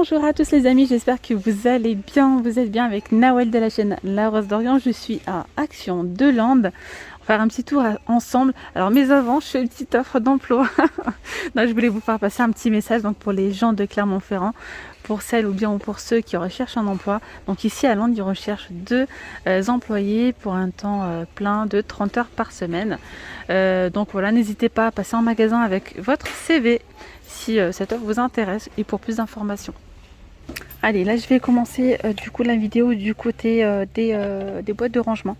Bonjour à tous les amis, j'espère que vous allez bien, vous êtes bien avec Nawel de la chaîne La Rose d'Orient. Je suis à Action de Lande. On va faire un petit tour ensemble. Alors mais avant, je fais une petite offre d'emploi. Non, je voulais vous faire passer un petit message donc pour les gens de Clermont-Ferrand, pour celles ou bien ou pour ceux qui recherchent un emploi. Donc ici à Lande, ils recherchent deux employés pour un temps plein de 30 heures par semaine. Donc voilà, n'hésitez pas à passer en magasin avec votre CV si cette offre vous intéresse et pour plus d'informations. Allez, là je vais commencer du coup la vidéo du côté des boîtes de rangement.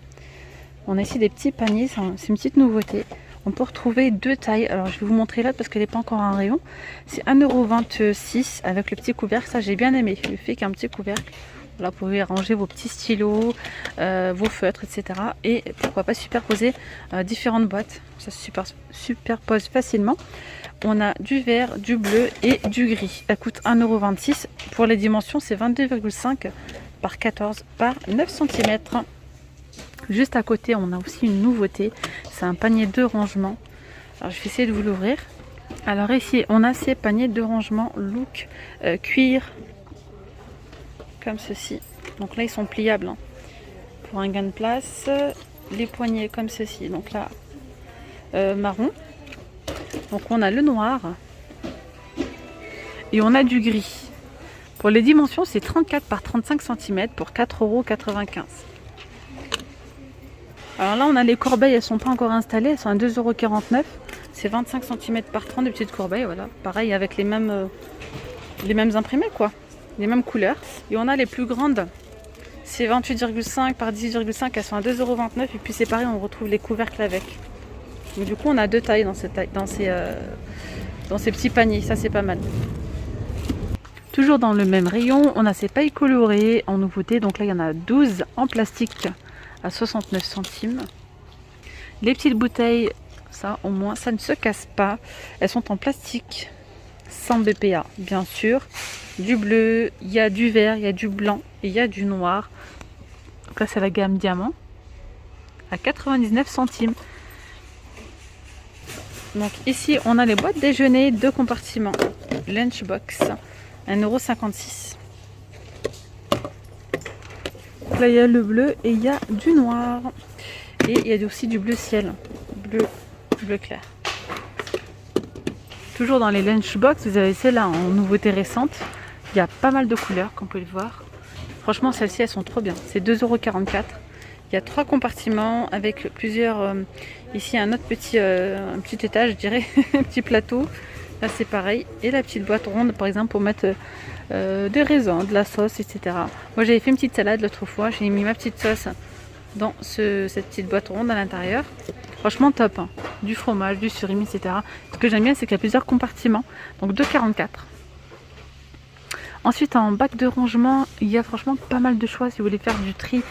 On a ici des petits paniers, c'est une petite nouveauté. On peut retrouver deux tailles. Alors je vais vous montrer là parce qu'elle n'est pas encore en rayon. C'est 1,26 € avec le petit couvercle. Ça j'ai bien aimé. Le fait qu'il y a un petit couvercle. Là vous pouvez ranger vos petits stylos, vos feutres, etc. Et pourquoi pas superposer différentes boîtes. Ça se superpose facilement. On a du vert, du bleu et du gris. Elle coûte 1,26 €. Pour les dimensions, c'est 22,5 par 14 par 9 cm. Juste à côté, on a aussi une nouveauté. C'est un panier de rangement. Alors, je vais essayer de vous l'ouvrir. Alors ici, on a ces paniers de rangement look cuir. Comme ceci. Donc là, ils sont pliables. Hein, pour un gain de place. Les poignées comme ceci. Donc là, marron. Donc on a le noir et on a du gris. Pour les dimensions, c'est 34 par 35 cm pour 4,95 €. Alors là, on a les corbeilles, elles sont pas encore installées, elles sont à 2,49 €. C'est 25 cm par 30 de petites corbeilles, voilà. Pareil avec les mêmes imprimés quoi, les mêmes couleurs. Et on a les plus grandes, c'est 28,5 par 18,5, elles sont à 2,29 € et puis c'est pareil, on retrouve les couvercles avec. Donc, du coup, on a deux tailles dans ces petits paniers. Ça, c'est pas mal. Toujours dans le même rayon, on a ces pailles colorées en nouveauté. Donc là, il y en a 12 en plastique à 69 centimes. Les petites bouteilles, ça, au moins, ça ne se casse pas. Elles sont en plastique, sans BPA, bien sûr. Du bleu, il y a du vert, il y a du blanc et il y a du noir. Donc là, c'est la gamme diamant à 99 centimes. Donc ici on a les boîtes déjeuner, deux compartiments, lunchbox, 1,56 €. Là il y a le bleu et il y a du noir. Et il y a aussi du bleu ciel, bleu clair. Toujours dans les lunchbox, vous avez celle-là en nouveauté récente. Il y a pas mal de couleurs comme vous pouvez le voir. Franchement celles-ci elles sont trop bien, c'est 2,44 €. Il y a trois compartiments avec plusieurs... ici un autre petit étage, je dirais, un petit plateau. Là c'est pareil. Et la petite boîte ronde par exemple pour mettre des raisins, de la sauce, etc. Moi j'avais fait une petite salade l'autre fois. J'ai mis ma petite sauce dans cette petite boîte ronde à l'intérieur. Franchement top. Hein. Du fromage, du surimi, etc. Ce que j'aime bien c'est qu'il y a plusieurs compartiments. Donc 2,44 €. Ensuite en bac de rangement, il y a franchement pas mal de choix si vous voulez faire du tri.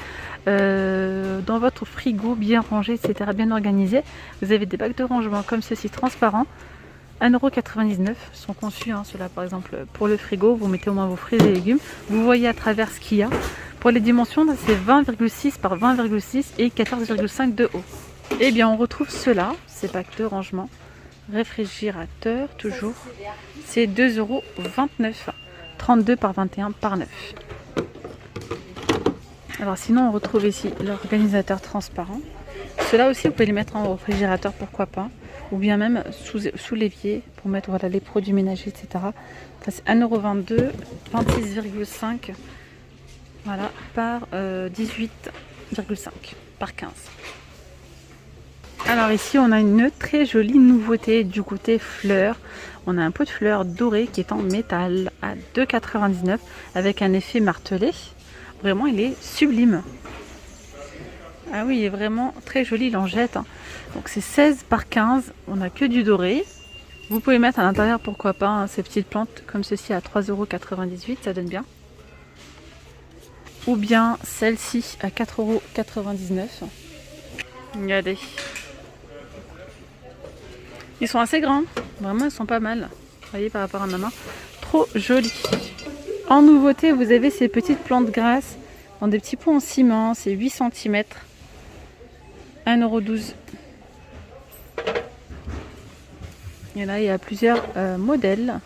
Dans votre frigo bien rangé, etc., bien organisé. Vous avez des bacs de rangement comme ceci transparents, 1,99 €. Sont conçus, hein, ceux-là par exemple pour le frigo. Vous mettez au moins vos fruits et légumes. Vous voyez à travers ce qu'il y a. Pour les dimensions, c'est 20,6 par 20,6 et 14,5 de haut. Et bien on retrouve ceux-là, ces bacs de rangement. Réfrigérateur toujours. C'est 2,29 €. 32 par 21 par 9. Alors sinon on retrouve ici l'organisateur transparent. Ceux-là aussi vous pouvez les mettre en réfrigérateur, pourquoi pas. Ou bien même sous l'évier pour mettre voilà, les produits ménagers, etc. Ça c'est 1,22 €, 26,5 voilà, par 18,5 par 15. Alors ici on a une très jolie nouveauté du côté fleurs. On a un pot de fleurs doré qui est en métal à 2,99 € avec un effet martelé. Vraiment, il est sublime. Ah oui, il est vraiment très joli, il en jette. Hein. Donc c'est 16 par 15, on n'a que du doré. Vous pouvez mettre à l'intérieur, pourquoi pas, hein, ces petites plantes comme ceci à 3,98 €, ça donne bien. Ou bien celle-ci à 4,99 €. Regardez. Ils sont assez grands, vraiment ils sont pas mal. Vous voyez par rapport à ma main, trop joli. En nouveauté, vous avez ces petites plantes grasses dans des petits pots en ciment, c'est 8 cm, 1,12 €. Et là, il y a plusieurs modèles.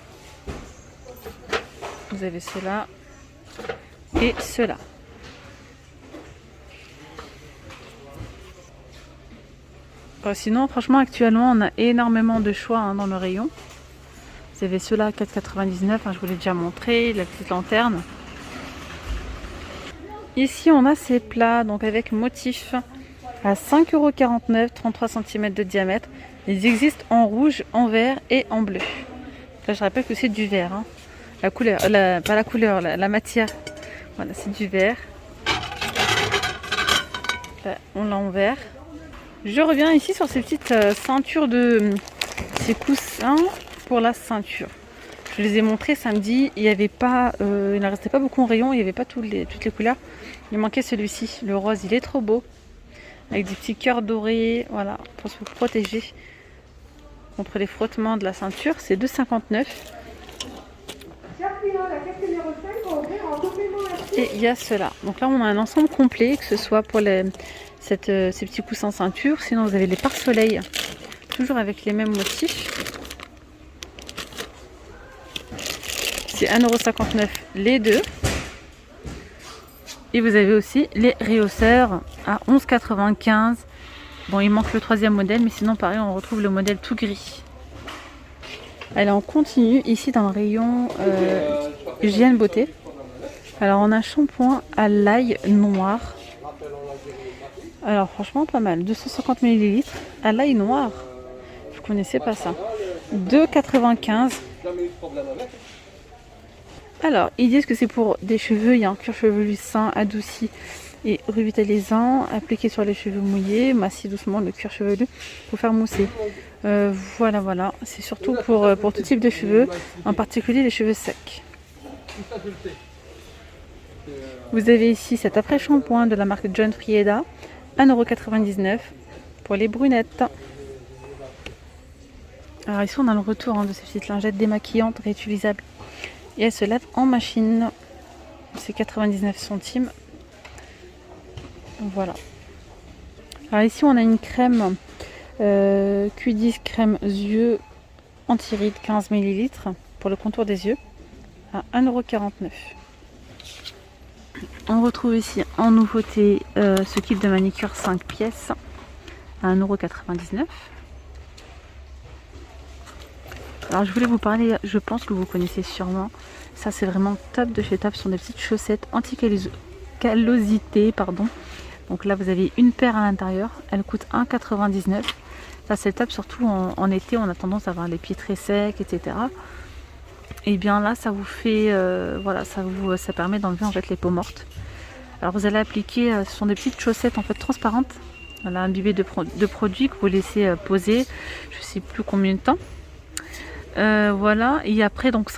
Vous avez cela et cela. Sinon, franchement, actuellement, on a énormément de choix hein, dans le rayon. Vous avez ceux-là à 4,99 €, hein, je vous l'ai déjà montré, la petite lanterne. Ici, on a ces plats donc avec motif à 5,49 €, 33 cm de diamètre. Ils existent en rouge, en vert et en bleu. Là, je rappelle que c'est du vert. Hein. La couleur, pas la couleur, la matière. Voilà, c'est du vert. Là, on l'a en vert. Je reviens ici sur ces petites ceintures de ces coussins pour la ceinture. Je les ai montrés samedi. Il n'y avait pas, il ne restait pas beaucoup en rayon. Il n'y avait pas toutes les couleurs. Il manquait celui-ci. Le rose, il est trop beau. Avec des petits cœurs dorés. Voilà, pour se protéger contre les frottements de la ceinture. C'est 2,59 €. Et il y a cela. Donc là, on a un ensemble complet, que ce soit pour ces petits coussins ceinture. Sinon, vous avez les pare-soleil, toujours avec les mêmes motifs. C'est 1,59 € les deux. Et vous avez aussi les rehausseurs à 11,95 €. Bon, il manque le troisième modèle, mais sinon, pareil, on retrouve le modèle tout gris. Elle en continue ici dans le rayon hygiène beauté. Alors, on a un shampoing à l'ail noir. Alors, franchement, pas mal. 250 ml à l'ail noir. Je connaissais pas ça. 2,95 €. Alors, ils disent que c'est pour des cheveux. Il y a un cuir chevelu sain, adouci et revitalisant. Appliqué sur les cheveux mouillés. Massif doucement le cuir chevelu pour faire mousser. Voilà. C'est surtout pour tout type de cheveux, en particulier les cheveux secs. Vous avez ici cet après-shampoing de la marque John Frieda, 1,99 € pour les brunettes. Alors ici on a le retour de ces petites lingettes démaquillantes réutilisables. Et elles se lavent en machine. C'est 99 centimes. Voilà. Alors ici on a une crème Q10 crème yeux anti-rides 15 ml pour le contour des yeux à 1,49 €. On retrouve ici en nouveauté ce kit de manicure 5 pièces à 1,99 €. Alors je voulais vous parler, je pense que vous connaissez sûrement. Ça c'est vraiment top de chez Top. Ce sont des petites chaussettes anti-callosité, pardon. Donc là vous avez une paire à l'intérieur. Elle coûte 1,99 €. Ça c'est top, surtout en été, on a tendance à avoir les pieds très secs, etc. Et bien là ça vous fait, voilà, ça permet d'enlever en fait les peaux mortes. Alors vous allez appliquer, ce sont des petites chaussettes en fait transparentes. Voilà, imbibées de produits que vous laissez poser, je sais plus combien de temps. Voilà, et après donc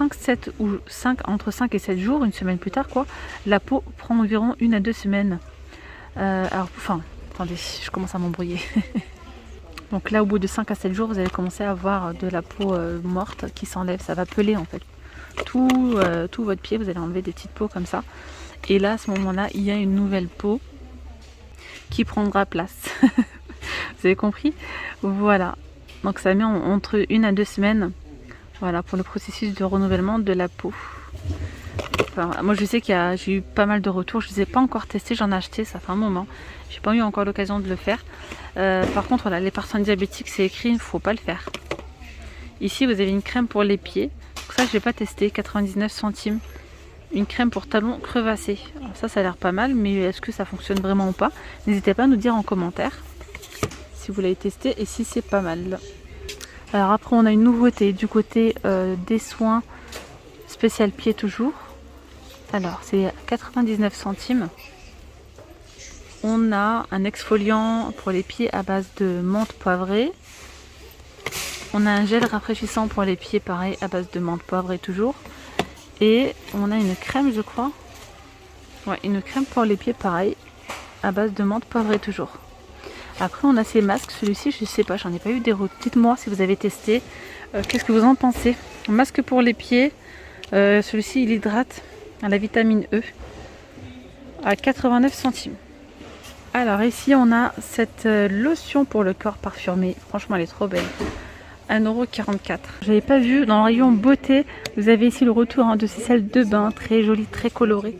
entre 5 et 7 jours, une semaine plus tard quoi, la peau prend environ 1 à 2 semaines. Attendez, je commence à m'embrouiller. Donc là au bout de 5 à 7 jours, vous allez commencer à avoir de la peau morte qui s'enlève, ça va peler en fait. Tout votre pied, vous allez enlever des petites peaux comme ça. Et là à ce moment-là, il y a une nouvelle peau qui prendra place. Vous avez compris? Voilà. Donc ça met entre 1 à 2 semaines. Voilà, pour le processus de renouvellement de la peau. Enfin, moi je sais que j'ai eu pas mal de retours. Je ne les ai pas encore testés, j'en ai acheté, ça fait un moment. J'ai pas eu encore l'occasion de le faire. Par contre, voilà, les personnes diabétiques, c'est écrit, il ne faut pas le faire. Ici, vous avez une crème pour les pieds. Donc ça, je n'ai pas testé, 99 centimes. Une crème pour talons crevassés. Alors ça a l'air pas mal, mais est-ce que ça fonctionne vraiment ou pas? N'hésitez pas à nous dire en commentaire si vous l'avez testé et si c'est pas mal. Alors après on a une nouveauté du côté des soins spécial pied toujours. Alors c'est 99 centimes. On a un exfoliant pour les pieds à base de menthe poivrée. On a un gel rafraîchissant pour les pieds pareil à base de menthe poivrée toujours. Et on a une crème je crois. Ouais, une crème pour les pieds pareil à base de menthe poivrée toujours. Après on a ces masques, celui-ci je sais pas, j'en ai pas eu des retours. Dites-moi si vous avez testé, qu'est-ce que vous en pensez? Un masque pour les pieds, celui-ci il hydrate à la vitamine E à 89 centimes. Alors ici on a cette lotion pour le corps parfumé, franchement elle est trop belle. 1,44 €. J'avais pas vu dans le rayon beauté. Vous avez ici le retour de ces sels de bain très jolies, très colorées.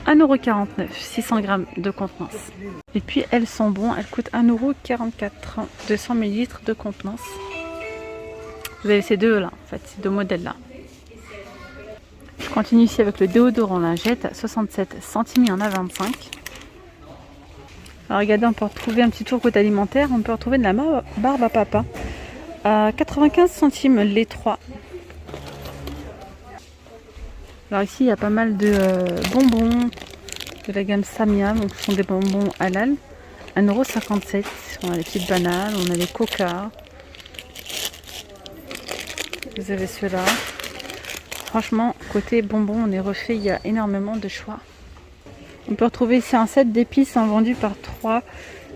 À 1,49 €, 600 grammes de contenance. Et puis elles sont bonnes, elles coûtent 1,44 €, 200 ml de contenance. Vous avez ces deux là, en fait, ces deux modèles là. Je continue ici avec le déodorant lingette, 67 centimes, il y en a 25. Alors regardez, on peut retrouver un petit tour côté alimentaire, on peut retrouver de la barbe à papa à 95 centimes les 3. Alors ici il y a pas mal de bonbons de la gamme Samia, donc ce sont des bonbons halal, 1,57 €. On a les petites bananes, on a les coca. Vous avez ceux-là. Franchement, côté bonbons, on est refait, il y a énormément de choix. On peut retrouver ici un set d'épices vendu par 3.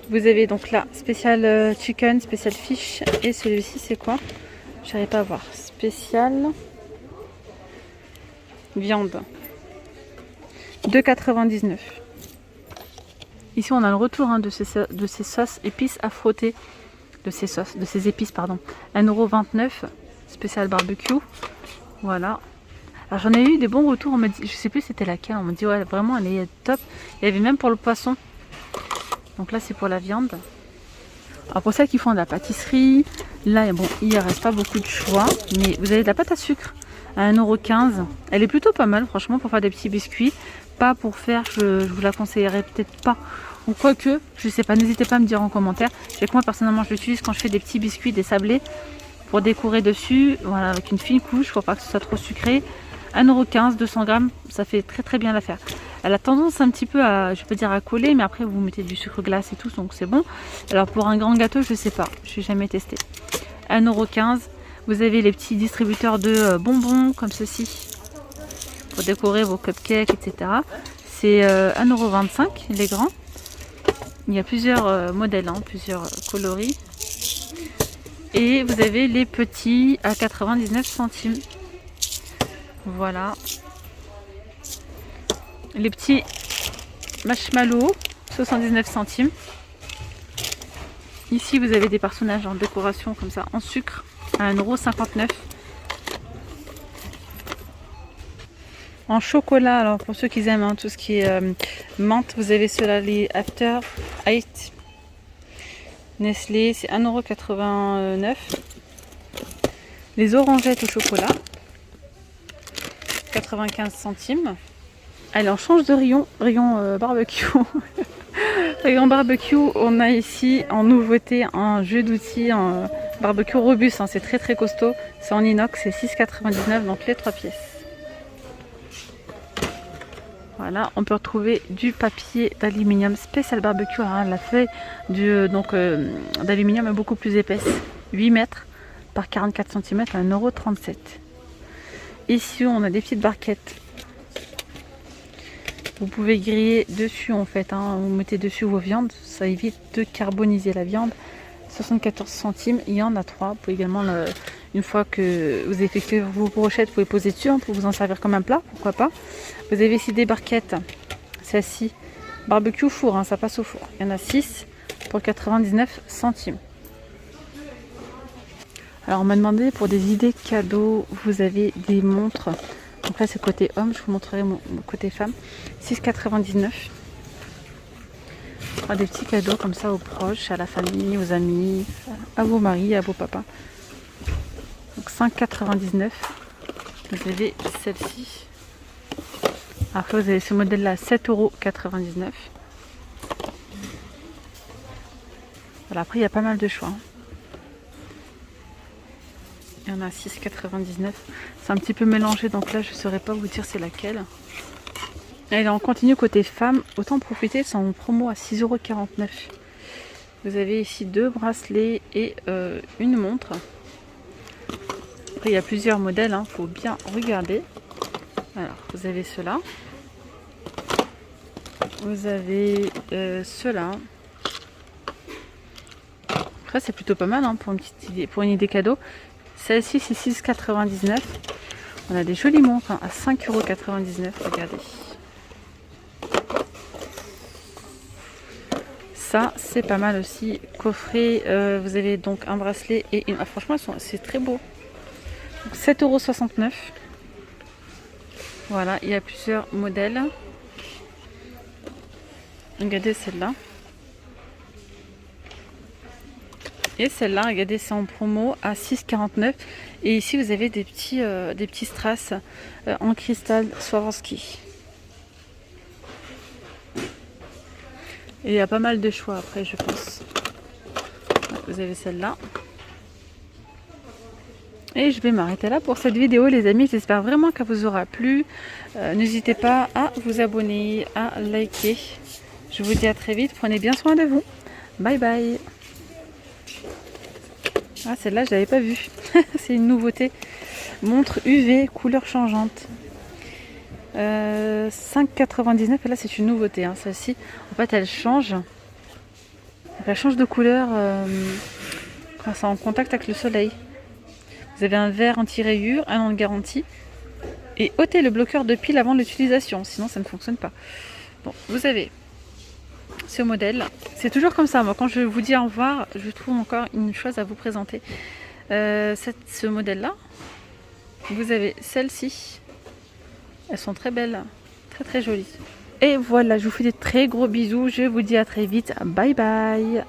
Vous avez donc là, spécial chicken, spécial fish. Et celui-ci, c'est quoi? Je n'arrive pas à voir. Spécial viande. 2,99 €. Ici, on a le retour de ces sauces épices à frotter. De ces épices, pardon. 1,29 €. Spécial barbecue. Voilà. Alors j'en ai eu des bons retours, on m'a dit, je sais plus c'était laquelle, on m'a dit ouais vraiment elle est top. Il y avait même pour le poisson. Donc là c'est pour la viande. Alors pour celles qui font de la pâtisserie, là bon il ne reste pas beaucoup de choix, mais vous avez de la pâte à sucre à 1,15 €. Elle est plutôt pas mal franchement pour faire des petits biscuits. Pas pour faire, je vous la conseillerais peut-être pas. Ou quoique, je sais pas, n'hésitez pas à me dire en commentaire. C'est que moi personnellement je l'utilise quand je fais des petits biscuits, des sablés. Pour décorer dessus, voilà, avec une fine couche, pour pas que ce soit trop sucré. 1,15 €, 200 grammes, ça fait très très bien l'affaire. Elle a tendance un petit peu à, je peux dire à coller, mais après vous mettez du sucre glace et tout, donc c'est bon. Alors pour un grand gâteau, je sais pas, je n'ai jamais testé. 1,15 €. Vous avez les petits distributeurs de bonbons comme ceci, pour décorer vos cupcakes, etc. C'est 1,25 € les grands. Il y a plusieurs modèles, hein, plusieurs coloris. Et vous avez les petits à 99 centimes. Voilà. Les petits marshmallows, 79 centimes. Ici, vous avez des personnages en décoration comme ça, en sucre, à 1,59 €. En chocolat, alors pour ceux qui aiment tout ce qui est menthe, vous avez ceux-là, les After Eight. Nestlé, c'est 1,89 €. Les orangettes au chocolat, 95 centimes. Allez, on change de rayon barbecue. Rayon barbecue, on a ici en nouveauté un jeu d'outils en barbecue robuste. Hein, c'est très très costaud. C'est en inox, c'est 6,99 €, donc les 3 pièces. Voilà, on peut retrouver du papier d'aluminium spécial barbecue. Alors, la feuille d'aluminium est beaucoup plus épaisse, 8 mètres par 44 cm à 1,37 €. Ici, on a des petites barquettes. Vous pouvez griller dessus en fait, hein. Vous mettez dessus vos viandes, ça évite de carboniser la viande. 74 centimes, il y en a 3. Vous pouvez également, une fois que vous avez effectué vos brochettes, vous pouvez poser dessus, hein, pour vous en servir comme un plat, pourquoi pas. Vous avez ici des barquettes, celle-ci, barbecue four, hein, ça passe au four. Il y en a 6 pour 99 centimes. Alors on m'a demandé pour des idées cadeaux, vous avez des montres. Donc là c'est côté homme, je vous montrerai mon côté femme. 6,99 €. Des petits cadeaux comme ça aux proches, à la famille, aux amis, à vos maris, à vos papas. Donc 5,99 €. Vous avez celle-ci. Après vous avez ce modèle là, 7,99 €. Voilà, après il y a pas mal de choix, hein. Il y en a 6,99 €. C'est un petit peu mélangé, donc là je ne saurais pas vous dire c'est laquelle. Allez, on continue côté femme. Autant profiter, c'est en promo à 6,49 €. Vous avez ici 2 bracelets et une montre. Après il y a plusieurs modèles, hein, faut bien regarder. Alors vous avez ceux-là. Vous avez ceux-là. Après c'est plutôt pas mal, hein, pour une idée cadeau. Celle-ci c'est 6,99 €. On a des jolies montres, hein, à 5,99 €. Regardez. Ça, c'est pas mal aussi. Coffret, vous avez donc un bracelet et une... Ah, franchement, c'est très beau. 7,69 €. Voilà, il y a plusieurs modèles. Regardez celle-là. Et celle-là, regardez, c'est en promo à 6,49 €. Et ici, vous avez des petits strass en cristal Swarovski. Et il y a pas mal de choix après, je pense. Vous avez celle-là. Et je vais m'arrêter là pour cette vidéo, les amis. J'espère vraiment qu'elle vous aura plu. N'hésitez pas à vous abonner, à liker. Je vous dis à très vite. Prenez bien soin de vous. Bye bye. Ah, celle-là, je l'avais pas vue. C'est une nouveauté. Montre UV, couleur changeante. 5,99 €. Et là, c'est une nouveauté. Hein. Celle-ci, en fait, elle change. Elle change de couleur quand c'est en contact avec le soleil. Vous avez un verre anti-rayures, 1 an de garantie. Et ôtez le bloqueur de pile avant l'utilisation, sinon ça ne fonctionne pas. Bon, vous avez ce modèle. C'est toujours comme ça, moi, quand je vous dis au revoir, je trouve encore une chose à vous présenter. Ce modèle-là, vous avez celle-ci. Elles sont très belles, très très jolies. Et voilà, je vous fais des très gros bisous. Je vous dis à très vite. Bye bye.